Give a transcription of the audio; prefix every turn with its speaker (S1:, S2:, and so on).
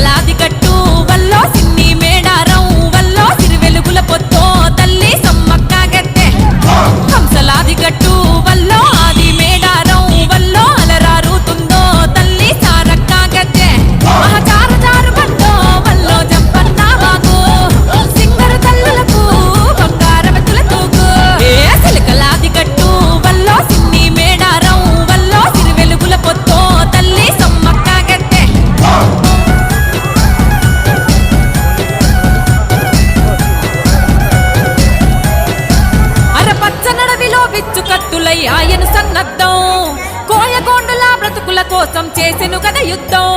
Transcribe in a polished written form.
S1: చిలకలాది కట్టు వల్లో సిన్ని మేడారం వల్లో సిరివెలుగుల పొత్తో తల్లి సమ్మక్క గద్దె హంసలాది కట్టు వల్లో ఆది మేడారం వల్లో అలరారుతుందో తల్లి సారక్క గద్దె మహచార చారు బండో వల్లో జంపన్న వాగు సింగరు తల్లులకు బంగారవతుల తూగు చిలకలాది కట్టు వల్లో సిన్ని మేడారం వల్లో సిరివెలుగుల పొత్తో తల్లి సమ్మక్క గద్దె అరపచ్చనడవిలో విచ్చు కత్తులై ఆయన సన్నద్దం కోయగోండుల బ్రతుకుల కోసం చేసెను గద యుద్ధం